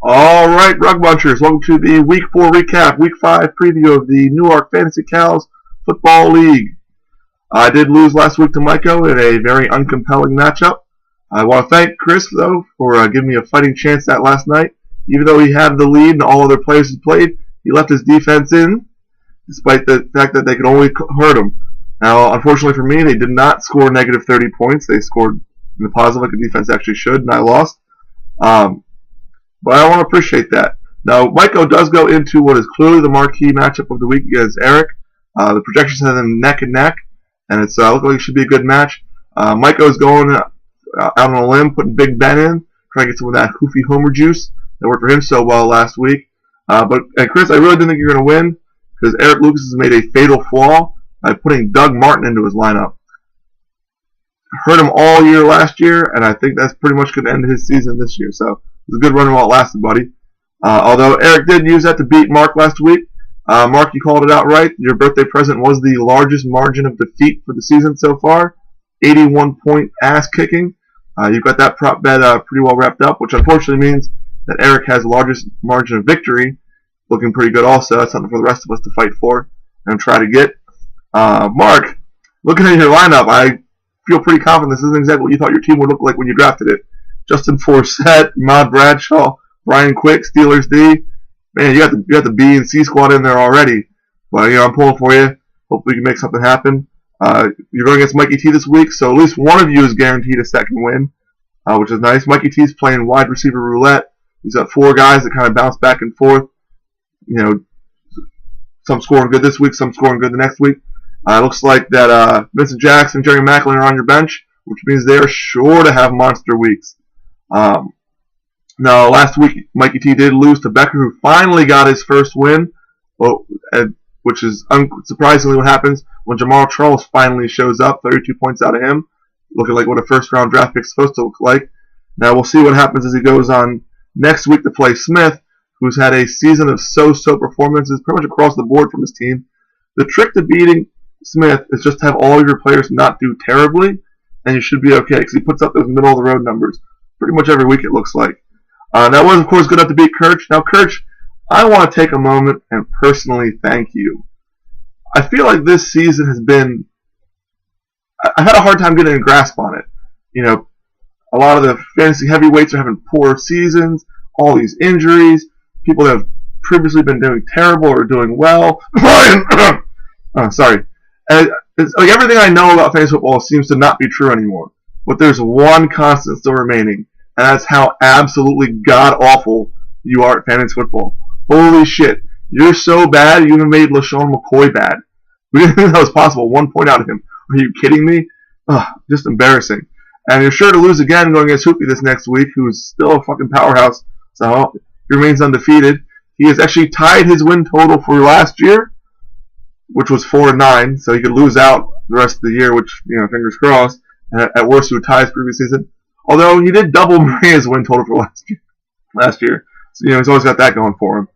All right, Rug Munchers, welcome to the Week 4 recap, Week 5 preview of the Newark Fantasy Cows Football League. I did lose last week to Maiko in a very uncompelling matchup. I want to thank Chris, though, for giving me a fighting chance that last night. Even though he had the lead and all other players had played, he left his defense in, despite the fact that they could only hurt him. Now, unfortunately for me, they did not score negative 30 points. They scored in the positive like a defense actually should, and I lost. But I want to appreciate that. Now, Maiko does go into what is clearly the marquee matchup of the week against Eric. The projections have them neck and neck, and it's looking like it should be a good match. Maiko is going out on a limb, putting Big Ben in, trying to get some of that hoofy homer juice that worked for him so well last week. And Chris, I really didn't think you were going to win because Eric Lucas has made a fatal flaw by putting Doug Martin into his lineup. Hurt him all year last year, and I think that's pretty much going to end his season this year. So it was a good run while it lasted, buddy. Although Eric did use that to beat Mark last week. Mark, you called it out right. Your birthday present was the largest margin of defeat for the season so far. 81-point ass kicking. You've got that prop bet pretty well wrapped up, which unfortunately means that Eric has the largest margin of victory. Looking pretty good also. That's something for the rest of us to fight for and try to get. Mark, looking at your lineup, I feel pretty confident this isn't exactly what you thought your team would look like when you drafted it. Justin Forsett, Mod Bradshaw, Brian Quick, Steelers D. Man, you got the B and C squad in there already. But I'm pulling for you. Hopefully we can make something happen. You're going against Mikey T this week, so at least one of you is guaranteed a second win, which is nice. Mikey T's playing wide receiver roulette. He's got 4 guys that kind of bounce back and forth. Some scoring good this week, some scoring good the next week. It looks like that Vincent Jackson, Jerry Macklin are on your bench, which means they're sure to have monster weeks. Now, last week, Mikey T did lose to Becker, who finally got his first win, which is unsurprisingly what happens when Jamal Charles finally shows up, 32 points out of him, looking like what a first-round draft pick is supposed to look like. Now, we'll see what happens as he goes on next week to play Smith, who's had a season of so-so performances pretty much across the board from his team. The trick to beating Smith is just to have all of your players not do terribly, and you should be okay, because he puts up those middle-of-the-road numbers pretty much every week, it looks like. That was, of course, good enough to beat Kirch. Now, Kirch, I want to take a moment and personally thank you. I feel like this season has been... I've had a hard time getting a grasp on it. A lot of the fantasy heavyweights are having poor seasons, all these injuries, people that have previously been doing terrible or doing well. Sorry. And it's like everything I know about fantasy football seems to not be true anymore. But there's one constant still remaining, and that's how absolutely god-awful you are at fantasy football. Holy shit. You're so bad, you even made LaShawn McCoy bad. We didn't think that was possible. 1 point out of him. Are you kidding me? Just embarrassing. And you're sure to lose again going against Hoopy this next week, who's still a fucking powerhouse. So he remains undefeated. He has actually tied his win total for last year, which was 4-9, so he could lose out the rest of the year, which, fingers crossed. At worst, he would tie his previous season. Although he did double Maria's win total for last year. So, he's always got that going for him.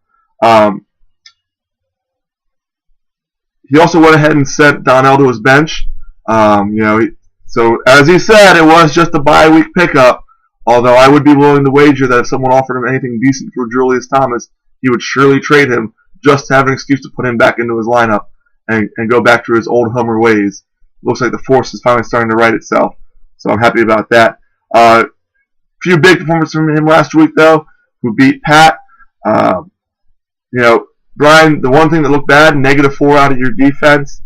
He also went ahead and sent Donnell to his bench. So as he said, it was just a bye week pickup. Although I would be willing to wager that if someone offered him anything decent for Julius Thomas, he would surely trade him just to have an excuse to put him back into his lineup and go back to his old Homer ways. Looks like the force is finally starting to right itself. So I'm happy about that. Few big performances from him last week, though, who beat Pat. Brian, the one thing that looked bad, -4 out of your defense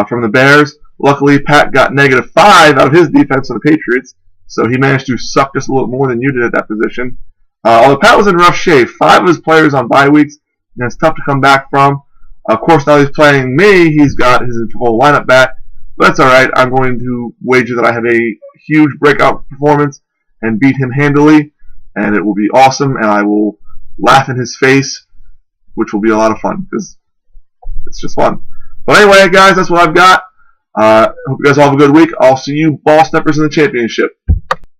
from the Bears. Luckily, Pat got -5 out of his defense from the Patriots, so he managed to suck just a little more than you did at that position. Although Pat was in rough shape, 5 of his players on bye weeks, and it's tough to come back from. Of course, now he's playing me, he's got his full lineup back, but that's alright. I'm going to wager that I have a huge breakout performance and beat him handily, and it will be awesome, and I will laugh in his face, which will be a lot of fun, because it's just fun. But anyway, guys, that's what I've got. Hope you guys all have a good week. I'll see you ball steppers in the championship.